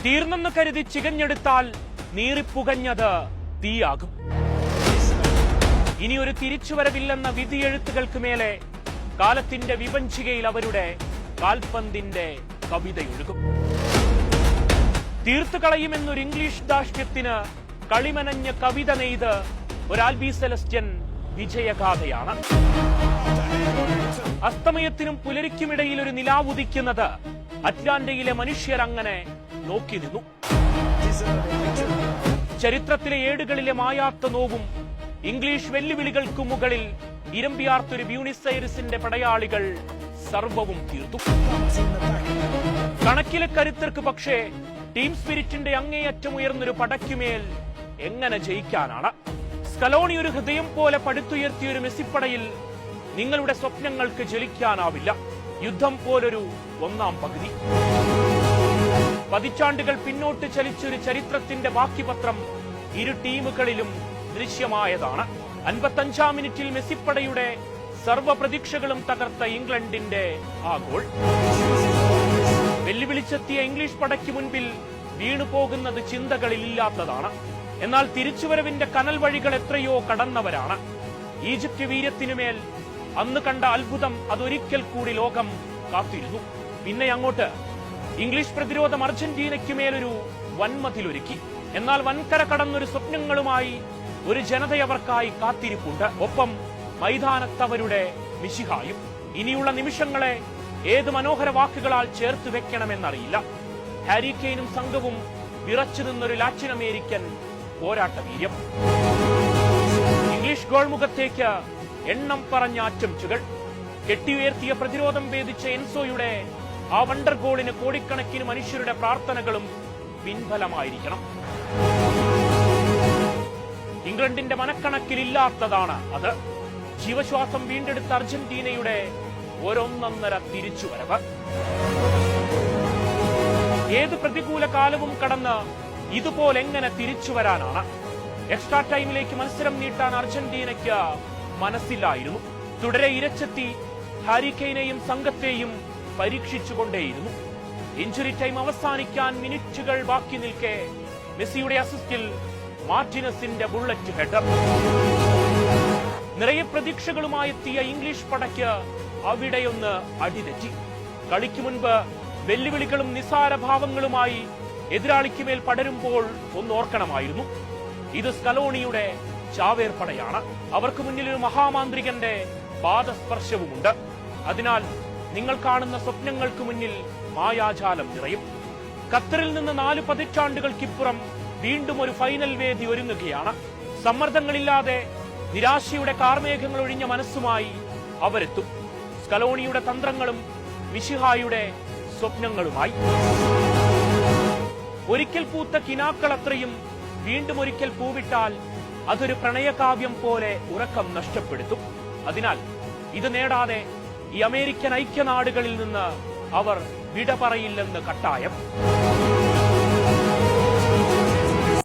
തീർന്നെന്ന് കരുതി ചികഞ്ഞെടുത്താൽ നീറിപ്പുകഞ്ഞത് തീയാകും. ഇനിയൊരു തിരിച്ചുവരവില്ലെന്ന വിധിയെഴുത്തുകൾക്ക് മേലെ കാലത്തിന്റെ വിഭജികയിൽ അവരുടെ കാൽപന്തിന്റെ കവിതയൊഴുകും. തീർത്തുകളയുമെന്നൊരു ഇംഗ്ലീഷ് ധാർഷ്ട്യത്തിന് കളിമനഞ്ഞ കവിത നെയ്ത് ഒരു ആൽബി സെലസ്റ്റ്യൻ വിജയഗാഥയാണ്. അസ്തമയത്തിനും പുലരിക്കുമിടയിൽ ഒരു നിലാവുദിക്കുന്നത് അറ്റ്ലാന്റയിലെ മനുഷ്യരങ്ങനെ നോക്കി നിന്നു. ചരിത്രത്തിലെ ഏടുകളിലെ മായാത്ത നോവും ഇംഗ്ലീഷ് വെല്ലുവിളികൾക്കു മുകളിൽ ഇരമ്പിയാർത്തൊരു ബ്യൂണസ് ഐറിസിന്റെ പടയാളികൾ സർവവും തീർത്തു. കണക്കിലെ കരുത്തർക്ക് പക്ഷേ ടീം സ്പിരിറ്റിന്റെ അങ്ങേയറ്റം ഉയർന്നൊരു പടയ്ക്കുമേൽ എങ്ങനെ ജയിക്കാനാണ്? സ്കലോണി ഒരു ഹൃദയം പോലെ പടുത്തുയർത്തിയൊരു മെസ്സിപ്പടയിൽ നിങ്ങളുടെ സ്വപ്നങ്ങൾക്ക് ജലിക്കാനാവില്ല. യുദ്ധം പോലൊരു ഒന്നാം പകുതി. പതിറ്റാണ്ടുകൾ പിന്നോട്ട് ചലിച്ചൊരു ചരിത്രത്തിന്റെ ബാക്കിപത്രം ഇരു ടീമുകളിലും ദൃശ്യമായതാണ്. 55-ാം മിനിറ്റിൽ മെസ്സിപ്പടയുടെ സർവ്വപ്രതീക്ഷകളും തകർത്ത ഇംഗ്ലണ്ടിന്റെ ആ ഗോൾ. വെല്ലുവിളിച്ചെത്തിയ ഇംഗ്ലീഷ് പടയ്ക്ക് മുൻപിൽ വീണുപോകുന്നത് ചിന്തകളിലില്ലാത്തതാണ്. എന്നാൽ തിരിച്ചുവരവിന്റെ കനൽ വഴികൾ എത്രയോ കടന്നവരാണ്. ഈജിപ്റ്റ് വീര്യത്തിനുമേൽ അന്ന് കണ്ട അത്ഭുതം അതൊരിക്കൽ കൂടി ലോകം കാത്തിരുന്നു. പിന്നെ അങ്ങോട്ട് ഇംഗ്ലീഷ് പ്രതിരോധം അർജന്റീനയ്ക്കുമേലൊരു വൻമതിലൊരുക്കി. എന്നാൽ വൻകര കടന്നൊരു സ്വപ്നങ്ങളുമായി ഒരു ജനതയവർക്കായി കാത്തിരിപ്പുണ്ട്. ഒപ്പം മൈതാനത്തവരുടെ മിശിഹായും. ഇനിയുള്ള നിമിഷങ്ങളെ ഏത് മനോഹര വാക്കുകളാൽ ചേർത്ത് വെക്കണമെന്നറിയില്ല. ഹാരി കെയ്നും സംഘവും വിറച്ചു നിന്നൊരു ലാറ്റിൻ അമേരിക്കൻ പോരാട്ട വീര്യം. ഇംഗ്ലീഷ് ഗോൾ മുഖത്തേക്ക് എണ്ണം പറഞ്ഞ അറ്റംപ്റ്റുകൾ. കെട്ടിയുയർത്തിയ പ്രതിരോധം ഭേദിച്ച എൻസോയുടെ ആ വണ്ടർ ഗോളിന് കോടിക്കണക്കിന് മനുഷ്യരുടെ പ്രാർത്ഥനകളും പിൻഫലമായിരിക്കണം. ഇംഗ്ലണ്ടിന്റെ മനക്കണക്കിലില്ലാത്തതാണ് അത്. ജീവശ്വാസം വീണ്ടെടുത്ത അർജന്റീനയുടെ ഒരൊന്നൊന്നര തിരിച്ചുവരവ്. ഏത് പ്രതികൂല കാലവും കടന്ന് ഇതുപോലെ എങ്ങനെ തിരിച്ചുവരാനാണ്? എക്സ്ട്രാ ടൈമിലേക്ക് മത്സരം നീട്ടാൻ അർജന്റീനയ്ക്ക് മനസ്സില്ലായിരുന്നു. തുടരെ ഇരച്ചെത്തി ഹാരി കെയ്നെയും സംഘത്തെയും പരീക്ഷിച്ചുകൊണ്ടേയിരുന്നു. ഇഞ്ചുറി ടൈം അവസാനിക്കാൻ മിനിറ്റുകൾ ബാക്കി നിൽക്കെ മെസ്സിയുടെ അസിസ്റ്റിൽ മാർട്ടിനസിന്റെ ബുള്ളറ്റ് ഹെഡർ. നിറയെ പ്രതീക്ഷകളുമായെത്തിയ ഇംഗ്ലീഷ് പടയ്ക്ക് അവിടെയൊന്ന് അടിതെറ്റി. കളിക്ക് മുൻപ് വെല്ലുവിളികളും നിസാരഭാവങ്ങളുമായി എതിരാളിക്കുമേൽ പടരുമ്പോൾ ഒന്നോർക്കണമായിരുന്നു, ഇത് സ്കലോണിയുടെ ചാവേർപ്പടയാണ്. അവർക്ക് മുന്നിൽ ഒരു മഹാമാന്ത്രികന്റെ പാദസ്പർശവുമുണ്ട്. അതിനാൽ നിങ്ങൾ കാണുന്ന സ്വപ്നങ്ങൾക്ക് മുന്നിൽ മായാജാലം നിറയും. ഖത്തറിൽ നിന്ന് 4 പതിറ്റാണ്ടുകൾക്കിപ്പുറം വീണ്ടും ഒരു ഫൈനൽ വേദി ഒരുങ്ങുകയാണ്. സമ്മർദ്ദങ്ങളില്ലാതെ നിരാശയുടെ കാർമേഘങ്ങൾ ഒഴിഞ്ഞ മനസ്സുമായി അവരെത്തും. സ്കലോണിയുടെ തന്ത്രങ്ങളും മിശിഹായുടെ സ്വപ്നങ്ങളുമായി. ഒരിക്കൽ പൂത്ത കിനാക്കൾ അത്രയും വീണ്ടും ഒരിക്കൽ പൂവിട്ടാൽ അതൊരു പ്രണയകാവ്യം പോലെ ഉറക്കം നഷ്ടപ്പെടുത്തും. അതിനാൽ ഇത് നേടാതെ ഈ അമേരിക്കൻ ഐക്യനാടുകളിൽ നിന്ന് അവർ വിട പറയില്ലെന്ന് കട്ടായം.